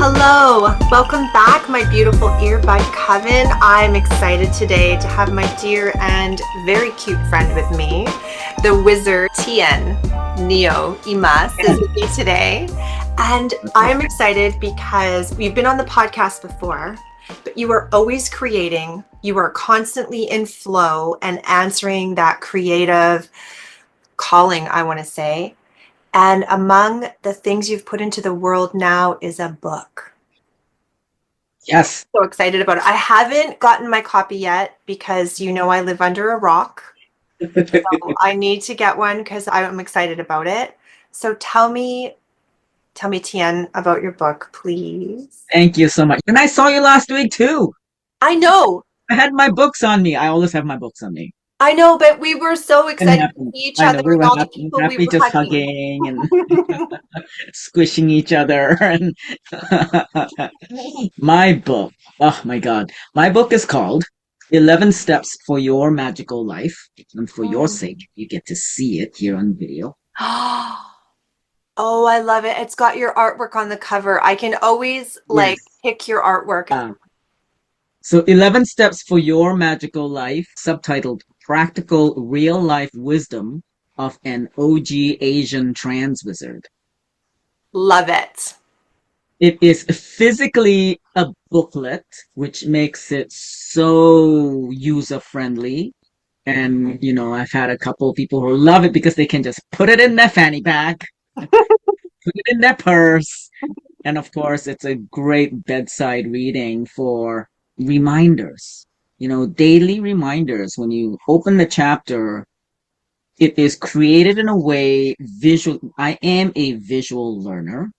Hello, welcome back, my beautiful earbud coven. I'm excited today to have my dear and very cute friend with me, the wizard Tien Neo Emas is with me today. And I'm excited because we've been on the podcast before, but you are always creating. You are constantly in flow and answering that creative calling, I want to say. And among the things you've put into the world now is a book. Yes. So excited about it. I haven't gotten my copy yet because I live under a rock. So I need to get one because I'm excited about it. So tell me, Tien, about your book, please. Thank you so much. And I saw you last week too. I know, I had my books on me. I always have my books on me. but we were so And excited to happy. see each I other know we and were all the happy, people we happy were just hugging. hugging and squishing each other. And my book. Oh my God. My book is called 11 Steps for Your Magical Life. And for your sake, you get to see it here on video. Oh, I love it. It's got your artwork on the cover. I can always Yes. pick your artwork. So 11 Steps for Your Magical Life, subtitled Practical Real Life Wisdom of an OG Asian Trans Wizard. Love it. It is physically a booklet, which makes it so user-friendly. And, I've had a couple of people who love it because they can just put it in their fanny pack, put it in their purse. And of course, it's a great bedside reading for reminders, daily reminders. When you open the chapter, it is created in a way visual. I am a visual learner.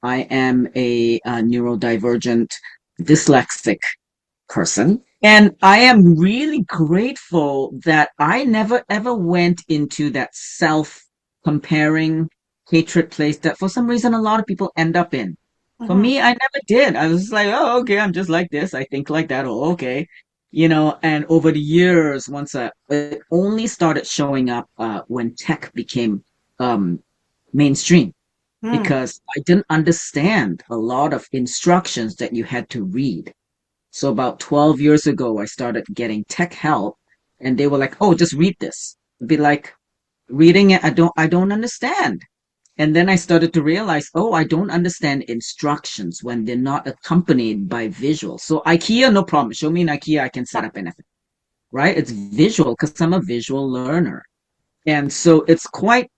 I am a neurodivergent dyslexic person. And I am really grateful that I never ever went into that self comparing hatred place that for some reason a lot of people end up in. For me, I never did. I was like, oh, okay, I'm just like this. I think like that. Oh, okay. And over the years, it only started showing up when tech became mainstream because I didn't understand a lot of instructions that you had to read. So about 12 years ago, I started getting tech help and they were like, oh, just read this. It'd be like reading it. I don't understand. And then I started to realize, oh, I don't understand instructions when they're not accompanied by visuals. So IKEA, no problem. Show me an IKEA, I can set up anything, right? It's visual because I'm a visual learner. And so it's quite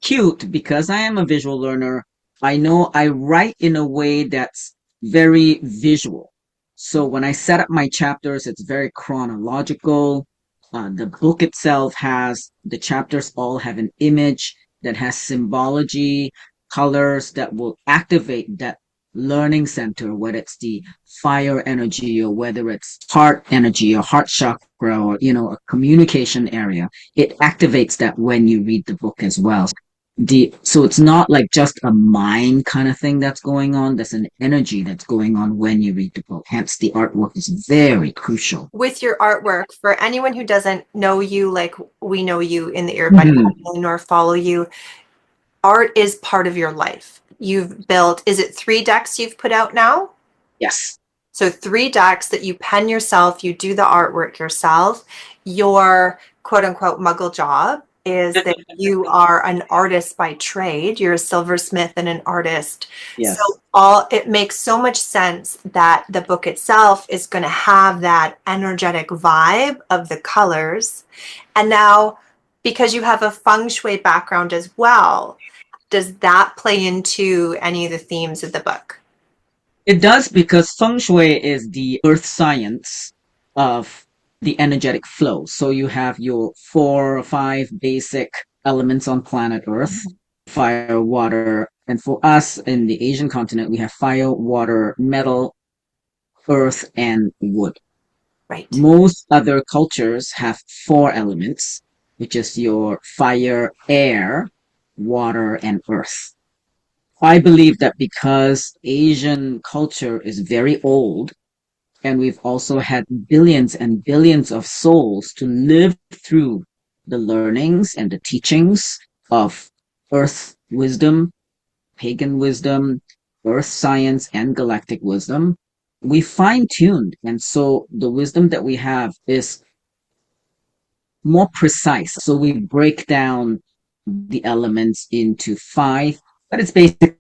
cute because I am a visual learner. I know I write in a way that's very visual. So when I set up my chapters, it's very chronological. The book itself the chapters all have an image that has symbology, colors that will activate that learning center, whether it's the fire energy or whether it's heart energy or heart chakra or, a communication area. It activates that when you read the book as well. So it's not like just a mind kind of thing that's going on. There's an energy that's going on when you read the book. Hence, the artwork is very crucial. With your artwork, for anyone who doesn't know you like we know you in the Earbud Coven or follow you, art is part of your life. You've built, is it 3 decks you've put out now? Yes. So 3 decks that you pen yourself, you do the artwork yourself. Your quote unquote muggle job is that you are an artist by trade. You're a silversmith and an artist. Yes. So it makes so much sense that the book itself is going to have that energetic vibe of the colors. And now, because you have a feng shui background as well, does that play into any of the themes of the book? It does, because feng shui is the earth science of the energetic flow. So you have your 4 or 5 basic elements on planet Earth: fire, water, And for us in the Asian continent, we have fire, water, metal, earth, and wood. Right. Most other cultures have four elements, which is your fire, air, water, and earth. I believe that because Asian culture is very old, and we've also had billions and billions of souls to live through the learnings and the teachings of earth wisdom, pagan wisdom, earth science, and galactic wisdom. We fine tuned. And so the wisdom that we have is more precise. So we break down the elements into five, but it's basically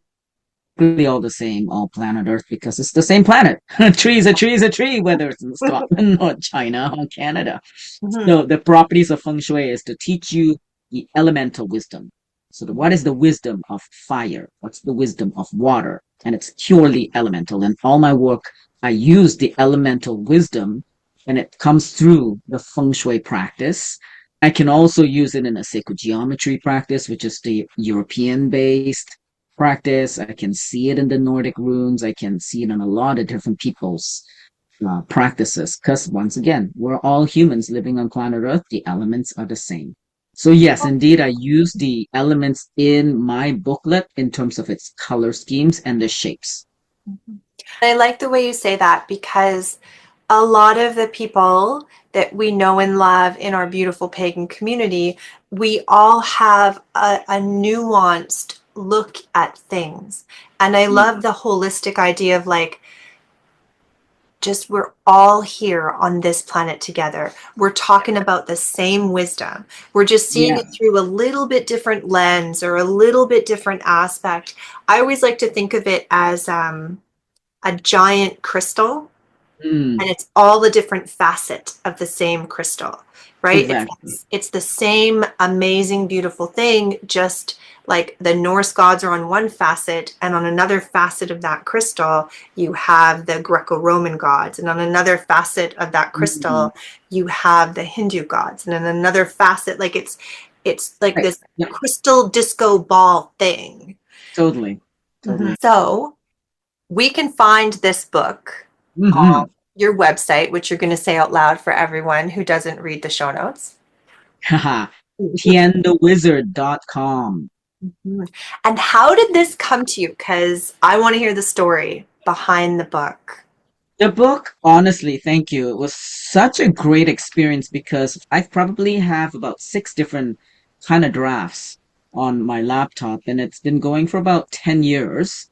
all the same, all planet Earth, because it's the same planet. A tree is a tree is a tree, whether it's in Scotland or China or Canada. Mhm. So the properties of feng shui is to teach you the elemental wisdom. So what is the wisdom of fire? What's the wisdom of water? And it's purely elemental. In all my work, I use the elemental wisdom and it comes through the feng shui practice. I can also use it in a sacred geometry practice, which is the European based practice. I can see it in the Nordic runes. I can see it in a lot of different people's practices. Because once again, we're all humans living on planet Earth. The elements are the same. So yes, indeed, I use the elements in my booklet in terms of its color schemes and the shapes. I like the way you say that because a lot of the people that we know and love in our beautiful pagan community, we all have a nuanced look at things. And I Mm, love the holistic idea of like, just we're all here on this planet together. We're talking about the same wisdom. We're just seeing yeah. it through a little bit different lens or a little bit different aspect. I always like to think of it as a giant crystal, Mm, and it's all the different facets of the same crystal, right? exactly. It's the same amazing, beautiful thing, just like the Norse gods are on one facet, and on another facet of that crystal, you have the Greco-Roman gods, and on another facet of that Mm, crystal, you have the Hindu gods, and then another facet, like it's like right. this Yeah, crystal disco ball thing. totally. Mhm. Totally. So we can find this book on Mm-hmm. your website, which you're going to say out loud for everyone who doesn't read the show notes. Haha. TienTheWizard.com. Mhm. And how did this come to you? Because I want to hear the story behind the book. The book, honestly, thank you. It was such a great experience because I probably have about six different kind of drafts on my laptop, and it's been going for about 10 years.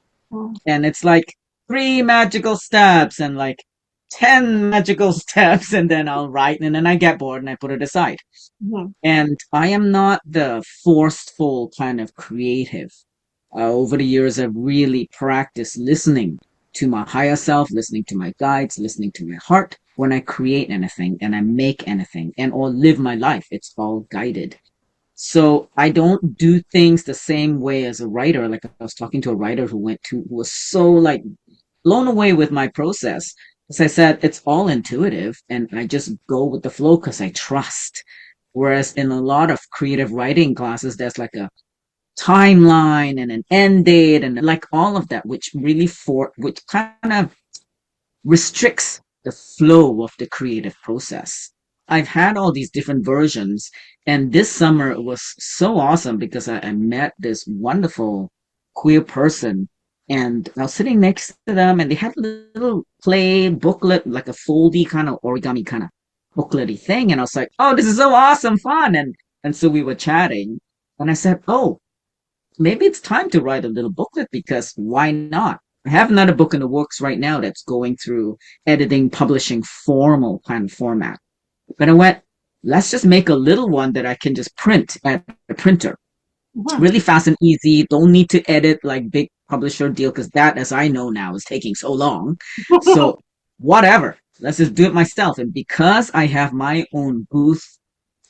And it's like three magical steps and like 10 magical steps, and then I'll write, and then I get bored and I put it aside. Mhm. And I am not the forceful kind of creative. Over the years, I've really practiced listening to my higher self, listening to my guides, listening to my heart when I create anything and I make anything and or live my life. It's all guided. So I don't do things the same way as a writer. Like I was talking to a writer who was so like blown away with my process. As I said, it's all intuitive and I just go with the flow because I trust. Whereas in a lot of creative writing classes, there's like a timeline and an end date and like all of that, which kind of restricts the flow of the creative process. I've had all these different versions, and this summer it was so awesome because I met this wonderful queer person, and I was sitting next to them, and they had a little play booklet, like a foldy kind of origami kind of booklety thing, and I was like, "Oh, this is so awesome, fun!" And so we were chatting, and I said, "Oh, maybe it's time to write a little booklet because why not? I have another book in the works right now that's going through editing, publishing, formal kind of format. But I went, let's just make a little one that I can just print at a printer. Mhm. Really fast and easy. Don't need to edit like big publisher deal because that, as I know now, is taking so long. So whatever. Let's just do it myself. And because I have my own booth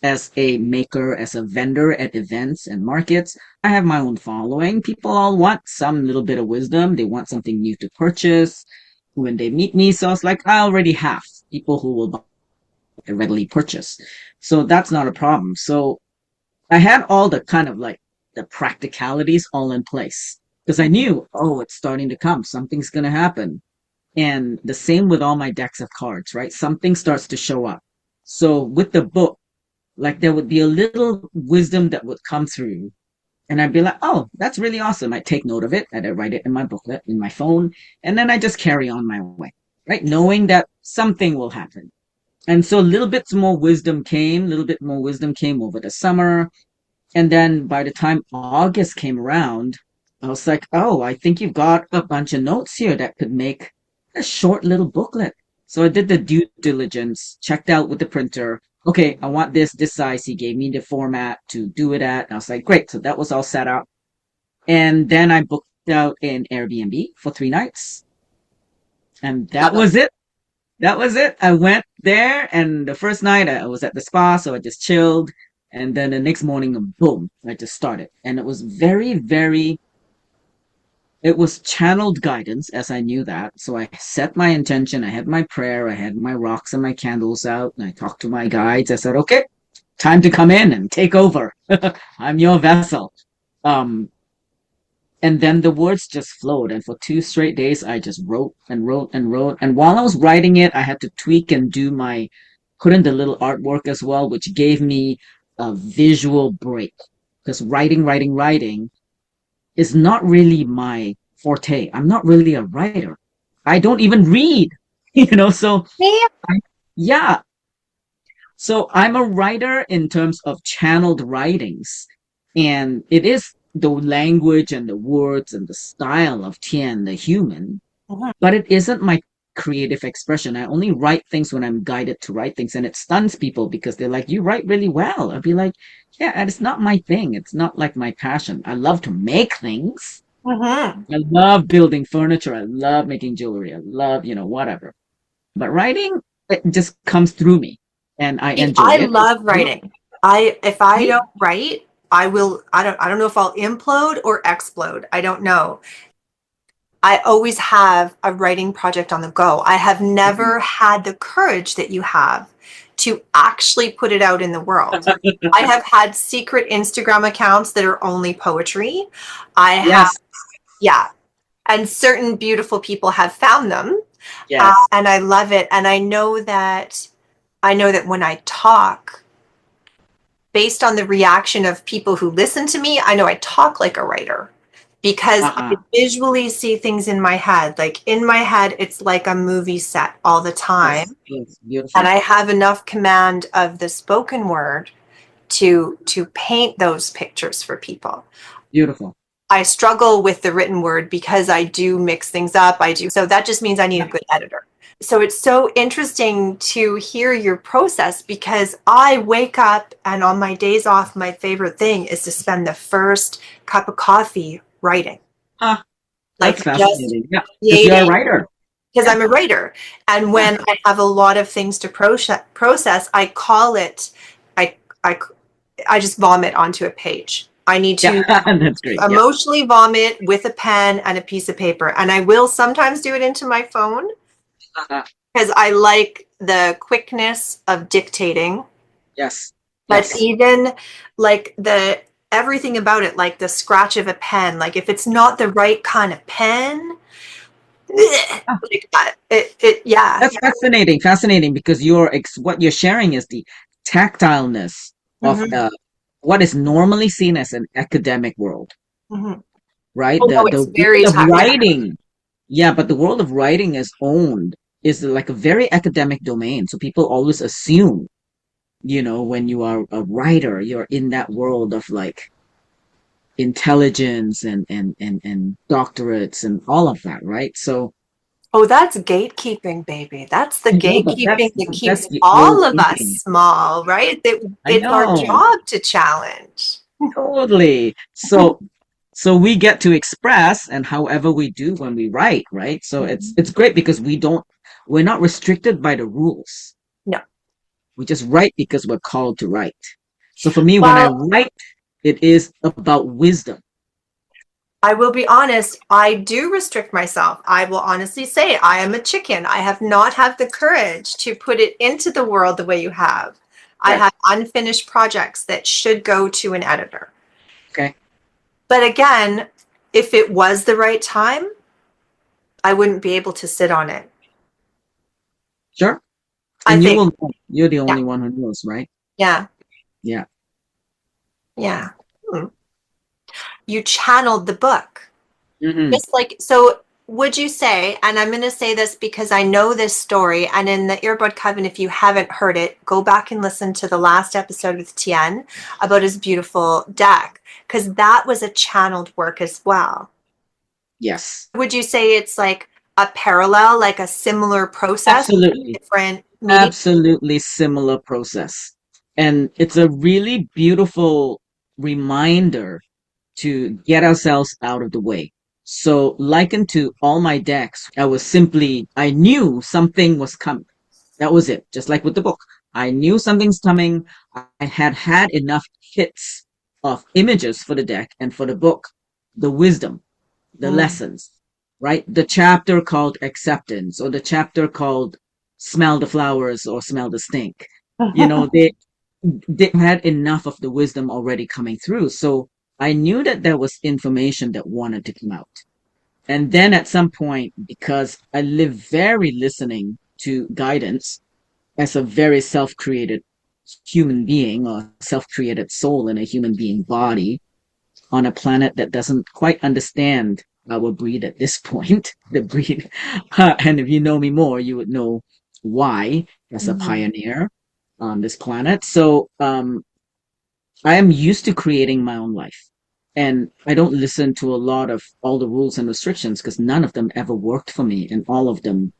as a maker, as a vendor at events and markets. I have my own following. People all want some little bit of wisdom. They want something new to purchase when they meet me. So it's like I already have people who will readily purchase. So that's not a problem. So I had all the kind of like the practicalities all in place. because I knew, oh, it's starting to come. Something's going to happen. And the same with all my decks of cards, right? Something starts to show up. So with the book, like there would be a little wisdom that would come through. And I'd be like, oh, that's really awesome. I take note of it and I write it in my booklet, in my phone. And then I just carry on my way, right? Knowing that something will happen. And so little bits more wisdom came, little bit more wisdom came over the summer. And then by the time August came around, I was like, oh, I think you've got a bunch of notes here that could make a short little booklet. So I did the due diligence, checked out with the printer. Okay, I want this size. He gave me the format to do it at. And I was like, great. So that was all set up. And then I booked out an Airbnb for 3 nights. And that Love it. was it. That was it. I went there, and the first night I was at the spa, so I just chilled. And then the next morning, boom, I just started. And it was it was channeled guidance, as I knew that. So I set my intention. I had my prayer. I had my rocks and my candles out. And I talked to my guides. I said, okay, time to come in and take over. I'm your vessel. Um, and then the words just flowed. And for 2 straight days, I just wrote and wrote and wrote. And while I was writing it, I had to tweak and put in the little artwork as well, which gave me a visual break. Because writing is not really my forte. I'm not really a writer. I don't even read, so Me? yeah. So I'm a writer in terms of channeled writings. And it is the language and the words and the style of Tien, the human, Mhm. but it isn't my creative expression. I only write things when I'm guided to write things, and it stuns people because they're like, you write really well. I'd be like, yeah, and it's not my thing. It's not like my passion. I love to make things. Mhm. I love building furniture. I love making jewelry. I love, whatever. But writing, it just comes through me and I See, enjoy I it. love writing. If I Me. don't write, I don't know if I'll implode or explode. I don't know. I always have a writing project on the go. I have never had the courage that you have to actually put it out in the world. I have had secret Instagram accounts that are only poetry. I have, Yes, yeah, and certain beautiful people have found them, yes. and I love it. And I know that when I talk, based on the reaction of people who listen to me, I know I talk like a writer because I Uh-huh. visually see things in my head. Like in my head, it's like a movie set all the Yes, time. yes, And beautiful, I have enough command of the spoken word to paint those pictures for people. beautiful. I struggle with the written word because I do mix things up. I do. So that just means I need a good editor. So it's so interesting to hear your process because I wake up and on my days off, my favorite thing is to spend the first cup of coffee writing, Ah, like that's just fascinating. Yeah, because you're a creating writer. because Yeah, I'm a writer. And yeah. when I have a lot of things to process, I call it, I, I, I just vomit onto a page. I need Yeah, to that's great. Yeah. emotionally vomit with a pen and a piece of paper. And I will sometimes do it into my phone Uh-huh. because I like the quickness of dictating. Yes, But yes. even like the everything about it, like the scratch of a pen, like if it's not the right kind of pen, Ah, like yeah. that's fascinating, fascinating because what you're sharing is the tactileness of Hmm. what is normally seen as an academic world, Hmm. right? Oh no, The it's world very of tactile. writing, yeah, but the world of writing is like a very academic domain. So people always assume, when you are a writer, you're in that world of like intelligence and doctorates and all of that, right? So Oh, that's gatekeeping, baby. That's the I know, but gatekeeping that keeps that's the old all of us thinking. small, right? That I it's our know, job to challenge. totally. So we get to express and however we do when we write, right? So it's great because we're not restricted by the rules. No. We just write because we're called to write. So for me, when I Well, write, it is about wisdom. I will be honest, I do restrict myself. I will honestly say I am a chicken. I have not had the courage to put it into the world the way you have. I Right. have unfinished projects that should go to an editor. Okay. But again, if it was the right time, I wouldn't be able to sit on it. Sure. I And you think. will know. You're the Yeah. only one who knows, right? Yeah. Yeah. Yeah. Hmm. You channeled the book. Hmm. Just like, so would you say, and I'm going to say this because I know this story, and in the Earbud Coven, if you haven't heard it, go back and listen to the last episode with Tien about his beautiful deck, because that was a channeled work as well. Yes. Would you say it's like a parallel, like a similar process, Absolutely. different meaning? Absolutely similar process. And it's a really beautiful reminder to get ourselves out of the way. So, likened to all my decks, I knew something was coming. That was it. Just like with the book. I knew something's coming. I had had enough hits of images for the deck and for the book, the wisdom, the Mm. lessons, right? The chapter called acceptance or the chapter called smell the flowers or smell the stink. You know, they had enough of the wisdom already coming through. So I knew that there was information that wanted to come out. And then at some point, because I live very listening to guidance as a very self created human being or self created soul in a human being body on a planet that doesn't quite understand our breed at this point, the breed. And if you know me more, you would know why as a Mhm. pioneer on this planet. So, I am used to creating my own life. And I don't listen to a lot of all the rules and restrictions because none of them ever worked for me. And all of them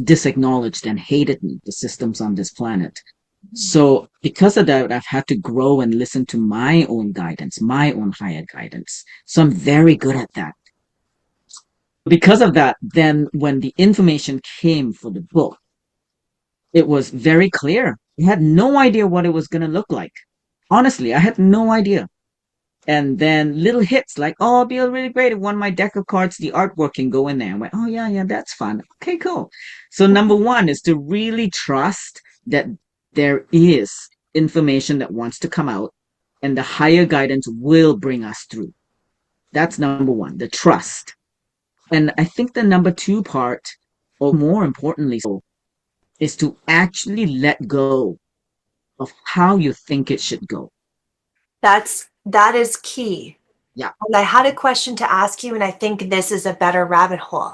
disacknowledged and hated me, the systems on this planet. So because of that, I've had to grow and listen to my own guidance, my own higher guidance. So I'm very good at that. Because of that, then when the information came for the book, it was very clear. I had no idea what it was going to look like. Honestly, I had no idea. And then little hits like, oh, it'll be really great if one of my deck of cards, the artwork can go in there. I went, oh, yeah, yeah, that's fun. Okay, cool. So, number one is to really trust that there is information that wants to come out and the higher guidance will bring us through. That's number one, the trust. And I think the number two part, or more importantly, so, is to actually let go of how you think it should go. That is key. Yeah. And I had a question to ask you, and I think this is a better rabbit hole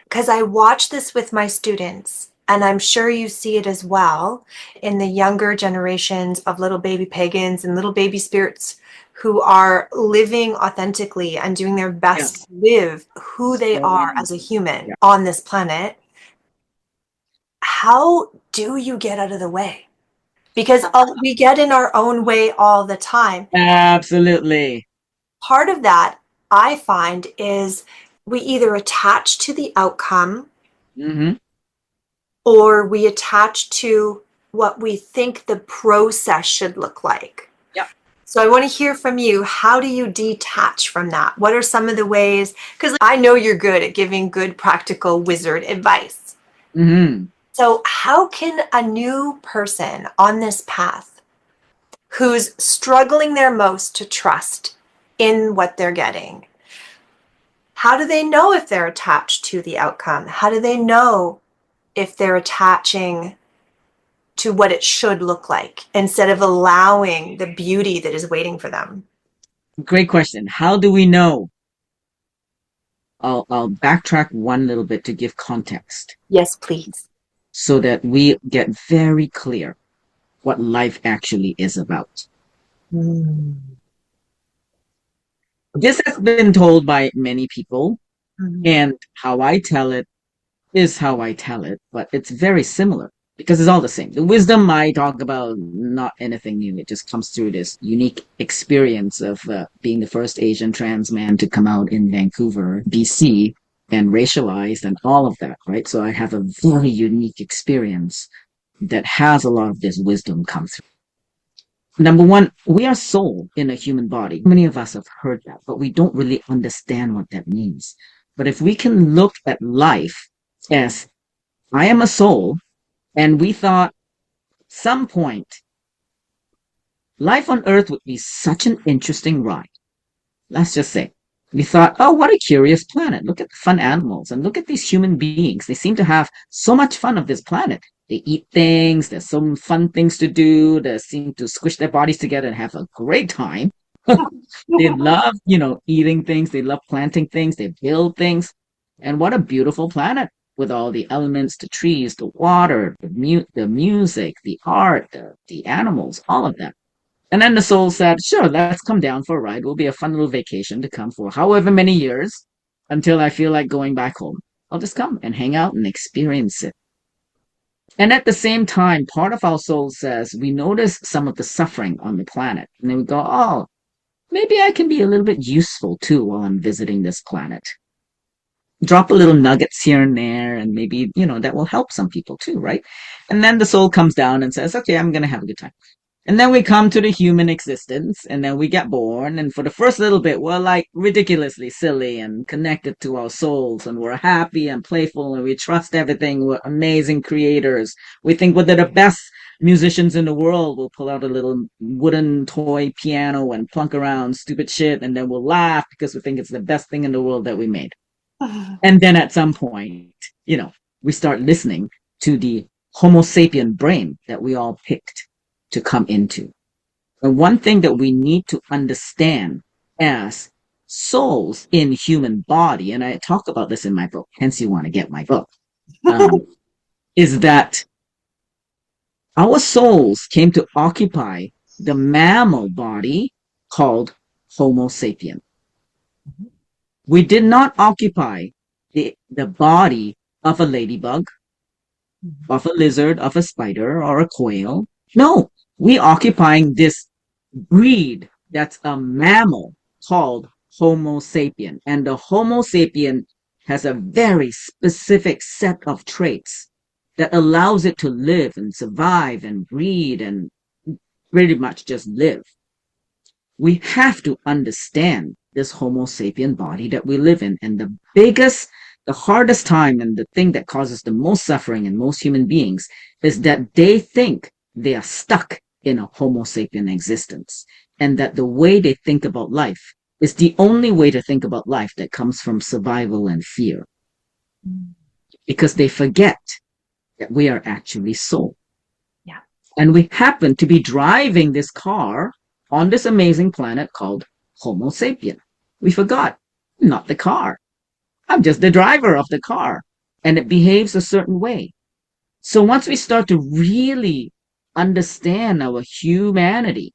because I watch this with my students, and I'm sure you see it as well in the younger generations of little baby pagans and little baby spirits who are living authentically and doing their best Yes. to live who they So, are as a human yeah. on this planet. How do you get out of the way? Because we get in our own way all the time. Absolutely. Part of that I find is we either attach to the outcome Hmm. or we attach to what we think the process should look like. Yeah. So I want to hear from you. How do you detach from that? What are some of the ways? Because I know you're good at giving good, practical wizard advice. Hmm. So, how can a new person on this path who's struggling their most to trust in what they're getting, how do they know if they're attached to the outcome? How do they know if they're attaching to what it should look like instead of allowing the beauty that is waiting for them? Great question. How do we know? I'll backtrack one little bit to give context Yes, please. so that we get very clear what life actually is about. Mm. This has been told by many people, Mhm. and how I tell it is how I tell it, but it's very similar because it's all the same. The wisdom I talk about, not anything new. It just comes through this unique experience of being the first Asian trans man to come out in Vancouver, BC, and racialized and all of that, right? So I have a very unique experience that has a lot of this wisdom come through. Number one, we are soul in a human body. Many of us have heard that, but we don't really understand what that means. But if we can look at life as I am a soul, and we thought some point life on earth would be such an interesting ride. Let's just say We thought, oh, what a curious planet. Look at the fun animals and look at these human beings. They seem to have so much fun of this planet. They eat things, there's some fun things to do, they seem to squish their bodies together and have a great time. They love, eating things, they love planting things, they build things. And what a beautiful planet with all the elements, the trees, the water, the music, the art, the animals, all of that. And then the soul said, sure, let's come down for a ride. It will be a fun little vacation to come for however many years until I feel like going back home. I'll just come and hang out and experience it. And at the same time, part of our soul says we notice some of the suffering on the planet. And then we go, oh, maybe I can be a little bit useful too while I'm visiting this planet. Drop a little nuggets here and there, and maybe, that will help some people too, right? And then the soul comes down and says, okay, I'm going to have a good time. And then we come to the human existence, and then we get born, and for the first little bit, we're like ridiculously silly and connected to our souls, and we're happy and playful, and we trust everything. We're amazing creators. We think we're the best musicians in the world. We'll pull out a little wooden toy piano and plunk around stupid shit, and then we'll laugh because we think it's the best thing in the world that we made. And then at some point, we start listening to the Homo sapien brain that we all picked to come into. And one thing that we need to understand as souls in human body, and I talk about this in my book, hence you want to get my book, is that our souls came to occupy the mammal body called Homo sapien. We did not occupy the body of a ladybug, of a lizard, of a spider, or a quail. No, we occupying this breed that's a mammal called Homo sapien. And the Homo sapien has a very specific set of traits that allows it to live and survive and breed and pretty much just live. We have to understand this Homo sapien body that we live in. And the hardest time and the thing that causes the most suffering in most human beings is that they think they are stuck in a Homo sapien existence, and that the way they think about life is the only way to think about life that comes from survival and fear. Because they forget that we are actually soul. Yeah. And we happen to be driving this car on this amazing planet called Homo sapien. We forgot, I'm not the car. I'm just the driver of the car, and it behaves a certain way. So once we start to really understand our humanity,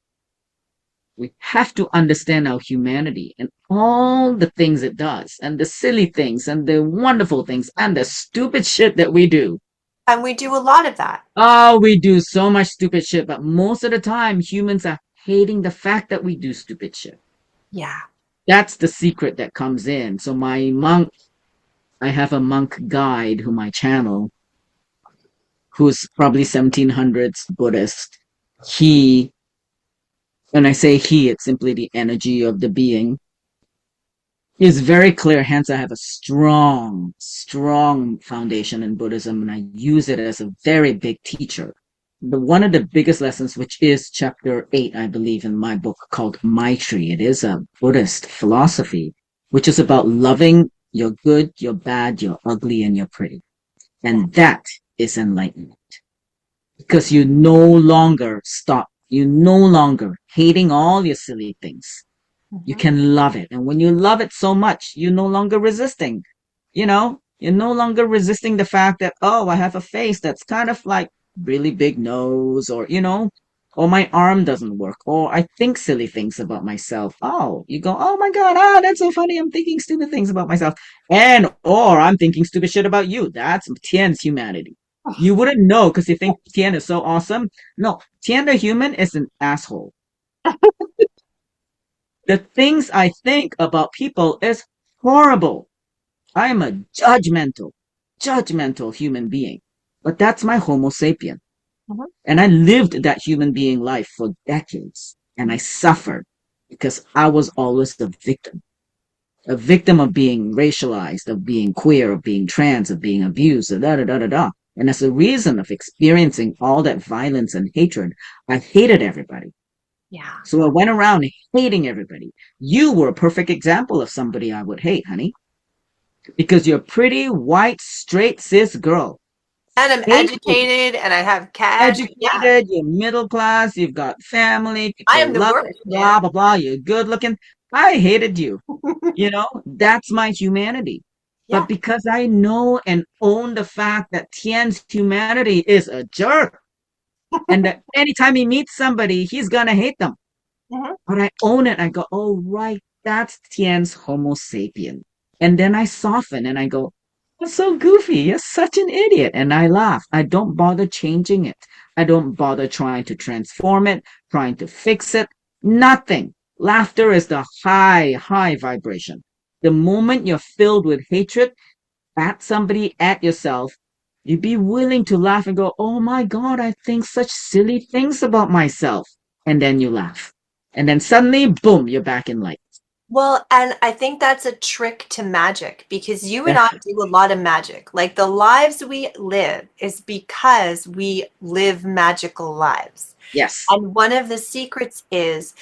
we have to understand our humanity and all the things it does, and the silly things, and the wonderful things, and the stupid shit that we do. And we do a lot of that. Oh, we do so much stupid shit, but most of the time, humans are hating the fact that we do stupid shit. Yeah. That's the secret that comes in. So I have a monk guide whom I channel, who's probably 1700s Buddhist. When I say he, it's simply the energy of the being, is very clear. Hence, I have a strong, strong foundation in Buddhism, and I use it as a very big teacher. But one of the biggest lessons, which is chapter 8, I believe, in my book called Maitri, it is a Buddhist philosophy, which is about loving your good, your bad, your ugly, and your pretty. And that is enlightenment. Because you no longer stop. You no longer hating all your silly things. You can love it. And when you love it so much, you're no longer resisting. You're no longer resisting the fact that, oh, I have a face that's kind of like really big nose, or, or my arm doesn't work, or I think silly things about myself. Oh, you go, oh my God, that's so funny. I'm thinking stupid things about myself. Or I'm thinking stupid shit about you. That's Tien's humanity. You wouldn't know because you think Tien is so awesome. No, Tien the human is an asshole. The things I think about people is horrible. I am a judgmental human being. But that's my Homo sapien. And I lived that human being life for decades. And I suffered because I was always the victim. A victim of being racialized, of being queer, of being trans, of being abused, da-da-da-da-da. And as a reason of experiencing all that violence and hatred, I hated everybody. Yeah. So I went around hating everybody. You were a perfect example of somebody I would hate, honey, because you're a pretty, white, straight, cis girl. And I'm Hate you. educated and I have cash. Yeah. Educated, you're middle class, you've got family, I people am the love you, worst, man. blah, blah, blah. You're good looking. I hated you. You know, that's my humanity. Yeah. But because I know and own the fact that Tien's humanity is a jerk, and that anytime he meets somebody, he's gonna hate them. Mhm. But I own it. I go, oh, right, that's Tien's Homo sapien. And then I soften and I go, that's so goofy. You're such an idiot. And I laugh. I don't bother changing it. I don't bother trying to transform it, trying to fix it. Nothing. Laughter is the high, high vibration. The moment you're filled with hatred at somebody, at yourself, you'd be willing to laugh and go, oh my God, I think such silly things about myself. And then you laugh. And then suddenly, boom, you're back in light. Well, and I think that's a trick to magic because you and Yeah. I do a lot of magic. Like the lives we live is because we live magical lives. Yes. And one of the secrets is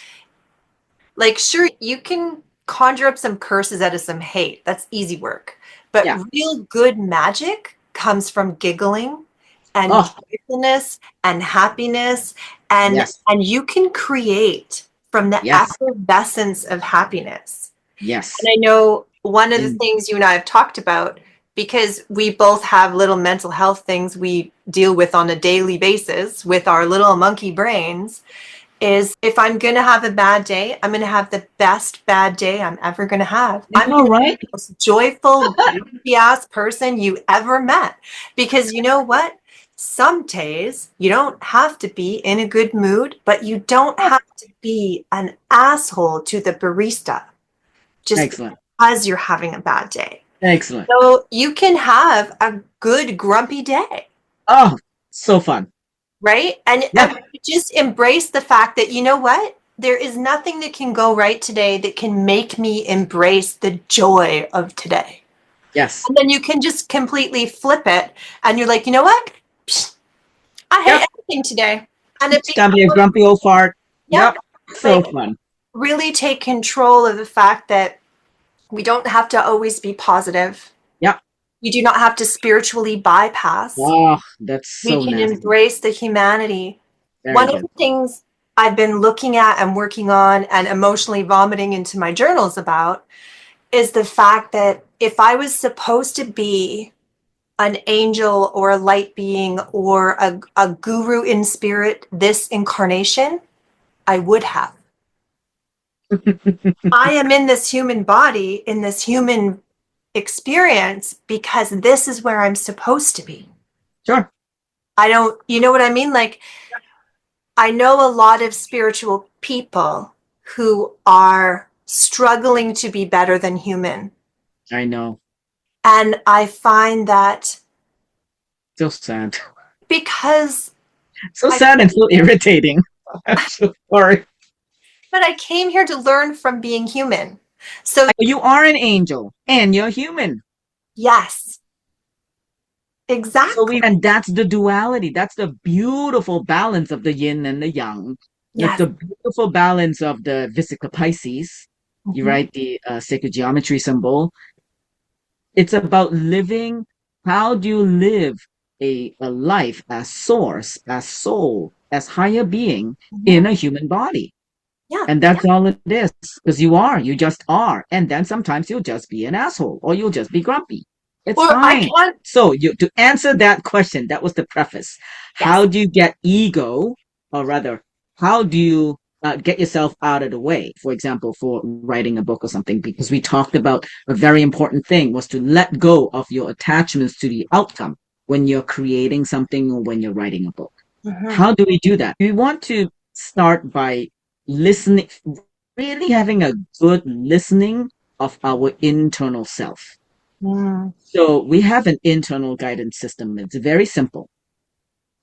like, sure, you can conjure up some curses out of some hate. That's easy work. But Yeah. real good magic comes from giggling and Oh, joyfulness and happiness and yes. and you can create from the Yes. effervescence of happiness. And Yes. I know one of the In, things you and I have talked about because we both have little mental health things we deal with on a daily basis with our little monkey brains is if I'm going to have a bad day, I'm going to have the best bad day I'm ever going to have. I I'm know, going to be right? the most joyful, goofy ass person you ever met. Because you know what? Some days you don't have to be in a good mood, but you don't Oh, have to be an asshole to the barista just excellent. because you're having a bad day. Excellent. So you can have a good, grumpy day. Oh, so fun. Right? And Yeah. just embrace the fact that, you know what? There is nothing that can go right today that can make me embrace the joy of today. Yes. And then you can just completely flip it and you're like, you know what? Psst, I hate Yep. everything today. And it It's gonna be a becomes, grumpy old fart. yep, Yep. So like fun. really take control of the fact that we don't have to always be positive. Yep. You do not have to spiritually bypass. Oh, that's We so can nasty. embrace the humanity. Very One of good. the things I've been looking at and working on and emotionally vomiting into my journals about is the fact that if I was supposed to be an angel or a light being or a guru in spirit this incarnation, I would have. I am in this human body, in this human experience, because this is where I'm supposed to be. Sure. I don't, you know what I mean? Like, I know a lot of spiritual people who are struggling to be better than human. I know. And I find that So sad. because So I, sad and so irritating. I'm so sorry. but I came here to learn from being human. So, You are an angel and you're human. yes, So exactly. and that's the duality. That's the beautiful balance of the yin and the yang. That's Yes. the beautiful balance of the Vesica Pisces. You Mhm. write the sacred geometry symbol. It's about living. How do you live a life as source, as soul, as higher being in Mhm. a human body? Yeah. And that's all it is. Because you just are. And then sometimes you'll just be an asshole or you'll just be grumpy. It's Or I fine. can't, So you to answer that question, that was the preface. yes. How do you get ego, or rather, how do you get yourself out of the way? For example, for writing a book or something, because we talked about a very important thing was to let go of your attachments to the outcome when you're creating something or when you're writing a book. Mhm. How do we do that? We want to start by listening, really having a good listening of our internal self. Mm. So we have an internal guidance system. It's very simple.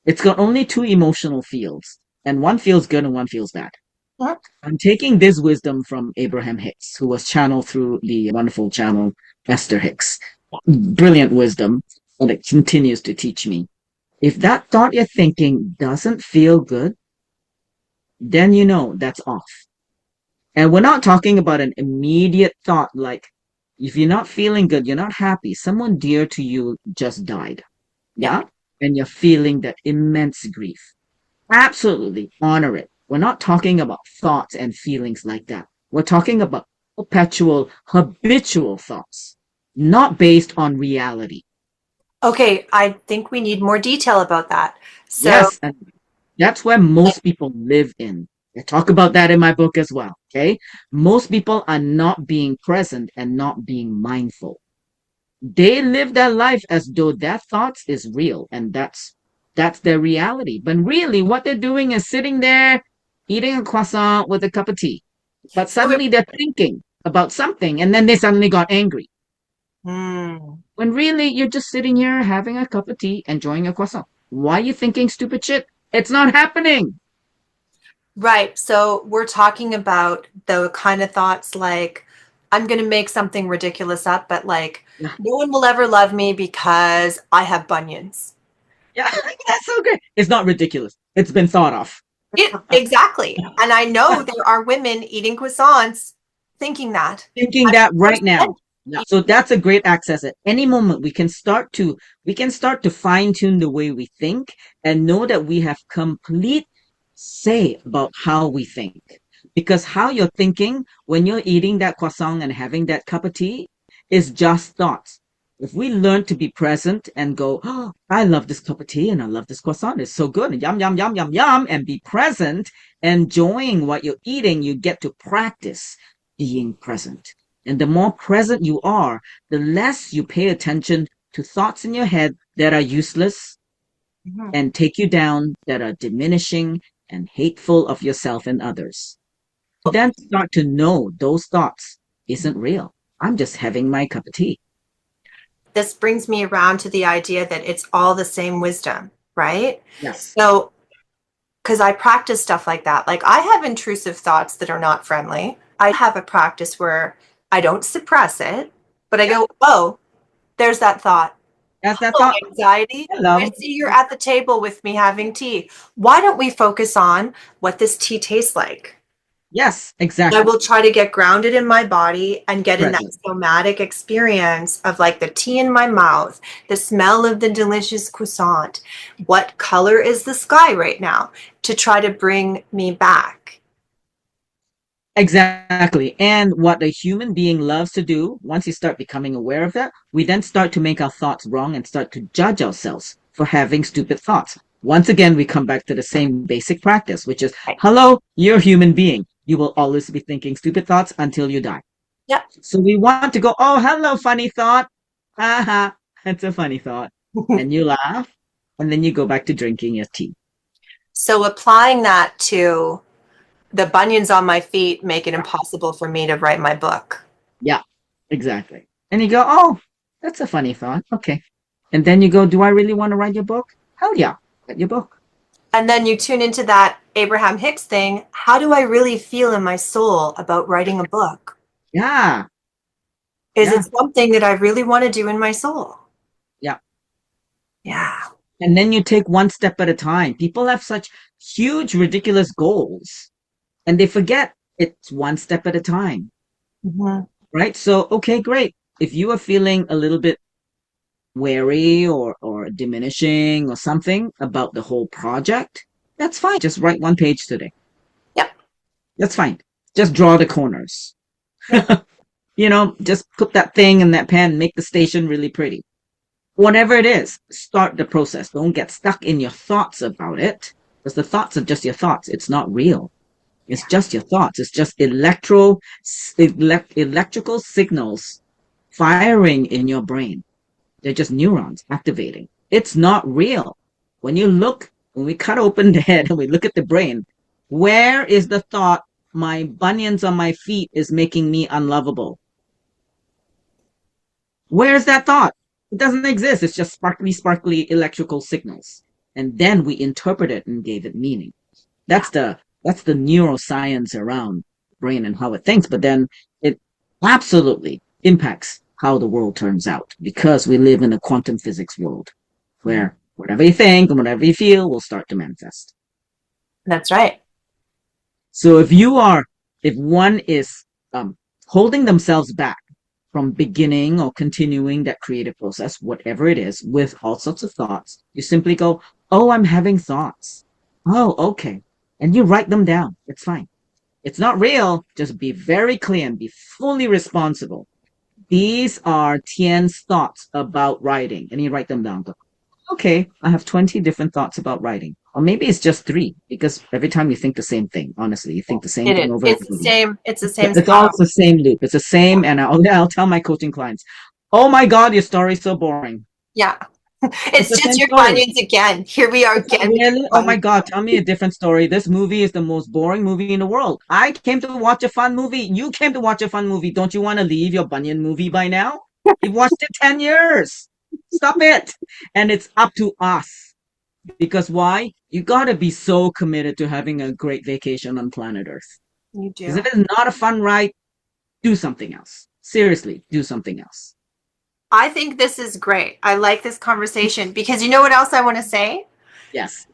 It's got only two emotional fields, and one feels good and one feels bad. Mhm. I'm taking this wisdom from Abraham Hicks, who was channeled through the wonderful channel Esther Hicks. Brilliant wisdom, and it continues to teach me. If that thought you're thinking doesn't feel good, then you know that's off. And we're not talking about an immediate thought like if you're not feeling good, you're not happy, someone dear to you just died. Yeah. Yeah. And you're feeling that immense grief. Absolutely honor it. We're not talking about thoughts and feelings like that. We're talking about perpetual, habitual thoughts, not based on reality. Okay, I think we need more detail about that. So, Yes, and that's where most people live in. I talk about that in my book as well. Okay. Most people are not being present and not being mindful. They live their life as though their thoughts is real and that's their reality. But really what they're doing is sitting there eating a croissant with a cup of tea. But so it, suddenly they're thinking about something and then they suddenly got angry. Hmm. When really you're just sitting here having a cup of tea, enjoying a croissant. Why are you thinking stupid shit? It's not happening. Right. So we're talking about the kind of thoughts like, I'm going to make something ridiculous up, but like, Yeah, no one will ever love me because I have bunions. yeah, that's so good. It's not ridiculous. It's been thought of. Exactly. And I know there are women eating croissants thinking that. Thinking I that right firsthand. now. Yeah. So that's a great access. At any moment we can start to fine tune the way we think and know that we have complete say about how we think. Because how you're thinking when you're eating that croissant and having that cup of tea is just thoughts. If we learn to be present and go, oh, I love this cup of tea and I love this croissant. It's so good. And yum, yum, yum, yum, yum, and be present, enjoying what you're eating, you get to practice being present. And the more present you are, the less you pay attention to thoughts in your head that are useless Mhm. and take you down, that are diminishing and hateful of yourself and others. Then start to know those thoughts isn't real. I'm just having my cup of tea. This brings me around to the idea that it's all the same wisdom, right? Yes. So, because I practice stuff like that. Like I have intrusive thoughts that are not friendly. I have a practice where I don't suppress it, but I Yeah. go, oh, there's that thought. That's that Oh, thought. anxiety. I Hello. see you're at the table with me having tea. Why don't we focus on what this tea tastes like? Yes, I exactly. will try to get grounded in my body and get in that Present. somatic experience of like the tea in my mouth, the smell of the delicious croissant. What color is the sky right now? To try to bring me back. Exactly. And what a human being loves to do, once you start becoming aware of that, we then start to make our thoughts wrong and start to judge ourselves for having stupid thoughts. Once again, we come back to the same basic practice, which is Right. hello, you're a human being. You will always be thinking stupid thoughts until you die. Yep. So we want to go, oh, hello, funny thought. Haha, that's a funny thought. And you laugh, and then you go back to drinking your tea. So applying that to the bunions on my feet make it impossible for me to write my book. Yeah, exactly. And you go, oh, that's a funny thought. Okay. And then you go, do I really want to write your book? Hell yeah, write your book. And then you tune into that Abraham Hicks thing. How do I really feel in my soul about writing a book? Yeah, Is it yeah, something that I really want to do in my soul? yeah. Yeah. And then you take one step at a time. People have such huge, ridiculous goals and they forget it's one step at a time, Mhm. right? So, okay, great. If you are feeling a little bit wary or diminishing or something about the whole project, that's fine. Just write one page today. Yep. That's fine. Just draw the corners. Yep. Just put that thing in that pen, make the station really pretty. Whatever it is, start the process. Don't get stuck in your thoughts about it because the thoughts are just your thoughts. It's not real. It's just your thoughts. It's just electrical signals firing in your brain. They're just neurons activating. It's not real. When we cut open the head and we look at the brain, where is the thought, my bunions on my feet is making me unlovable? Where's that thought? It doesn't exist. It's just sparkly, sparkly electrical signals. And then we interpret it and gave it meaning. That's the neuroscience around brain and how it thinks, but then it absolutely impacts how the world turns out because we live in a quantum physics world where whatever you think and whatever you feel will start to manifest. That's right. So if one is holding themselves back from beginning or continuing that creative process, whatever it is, with all sorts of thoughts, you simply go, "Oh, I'm having thoughts. Oh, okay." And you write them down. It's fine. It's not real. Just be very clear and be fully responsible. These are Tien's thoughts about writing. And you write them down. Go, okay, I have 20 different thoughts about writing. Or maybe it's just three, because every time you think the same thing, honestly, you think the same It is. thing over and It's the over. same. It's the same It's all style. the same loop. It's the same. And I'll tell my coaching clients, oh my God, your story's so boring. Yeah. It's It's the just same your story. Funyuns again. Here we are It's like, again with really? your Oh my Funyuns. God, tell me a different story. This movie is the most boring movie in the world. I came to watch a fun movie. You came to watch a fun movie. Don't you want to leave your Bunyan movie by now? You've watched it 10 years. Stop it. And it's up to us. Because why? You gotta be so committed to having a great vacation on planet Earth. You Because if do. it's not a fun ride, do something else. Seriously, do something else. I think this is great. I like this conversation because you know what else I want to say? Yes.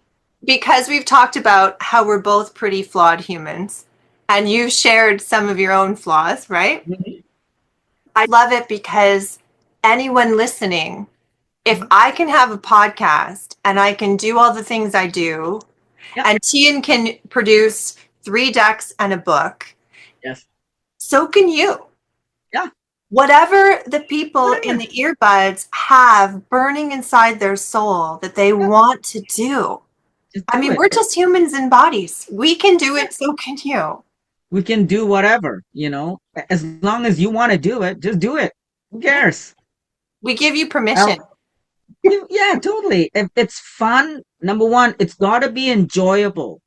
Because we've talked about how we're both pretty flawed humans and you've shared some of your own flaws, right? Mhm. I love it because anyone listening, if Mhm. I can have a podcast and I can do all the things I do, Yep. and Tien can produce 3 decks and a book, Yes. so can you. Yeah. Whatever the people in Whatever. the earbuds have burning inside their soul that they Yep. want to do. Just I do mean, it. we're just humans in bodies. We can do Yeah. it, so can you. We can do whatever, as long as you want to do it, just do it. Who cares? We give you Well, permission. yeah, totally. If it's fun, number one, it's got to be enjoyable.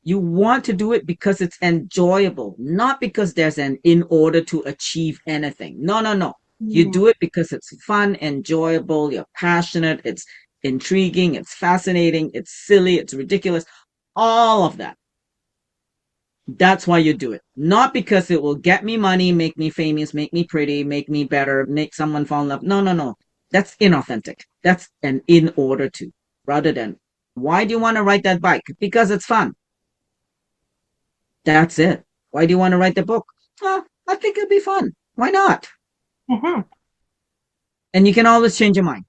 You want to do it because it's enjoyable, not because there's an in order to achieve anything. No, no, no. You Mhm. do it because it's fun, enjoyable, you're passionate, it's intriguing, it's fascinating, it's silly, it's ridiculous, all of that. That's why you do it. Not because it will get me money, make me famous, make me pretty, make me better, make someone fall in love. No, no, no. That's inauthentic. That's an in order to, rather than, why do you want to ride that bike? Because it's fun. That's it. Why do you want to write the book? Well, I think it'd be fun. Why not? Mhm. And you can always change your mind.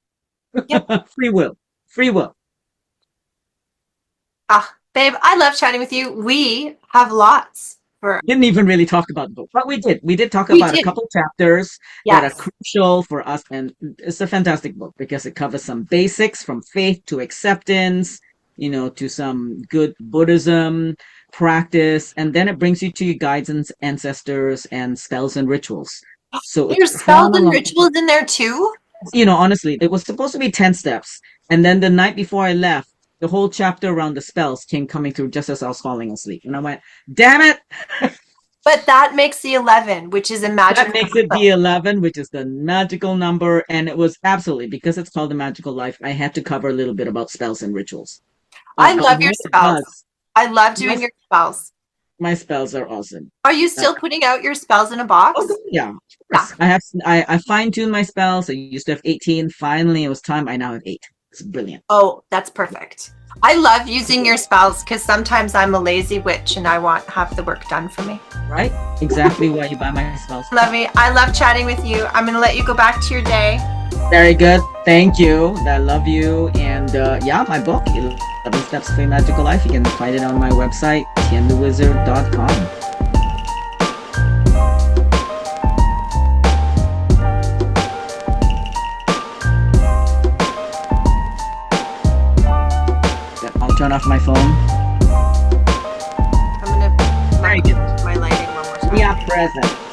Yep. Free will. Free will. Ah, babe, I love chatting with you. We have lots for. Didn't even really talk about the book, but we did. We did talk We about a did. couple chapters that are Yes. crucial for us, and it's a fantastic book because it covers some basics from faith to acceptance, to some good Buddhism practice, and then it brings you to your guides and ancestors and spells and rituals. So it's There's spells and chronological. rituals in there too. Honestly, it was supposed to be 10 steps. And then the night before I left, the whole chapter around the spells came coming through just as I was falling asleep. And I went, damn it! But that makes the 11, which is a That magical makes it number. the 11, which is the magical number. And it was absolutely, because it's called the magical life, I had to cover a little bit about spells and rituals. I But love your what it spells. does, I love my, doing your spells. my spells are awesome. Are you Uh, still putting out your spells in a oh, box? yeah, of Yeah. course. I fine-tuned my spells. I used to have 18. Finally, it was time. I now have 8. It's brilliant. Oh, that's perfect. I love using your spells because sometimes I'm a lazy witch and I want half the work done for me. Right? Exactly why you buy my spells. Love me. I love chatting with you. I'm going to let you go back to your day. Very good. Thank you. I love you. And yeah, my book, 11 Steps to a Magical Life. You can find it on my website, tienthewizard.com. I'll turn off my phone. I'm going to Very good. my lighting one more time. We are present.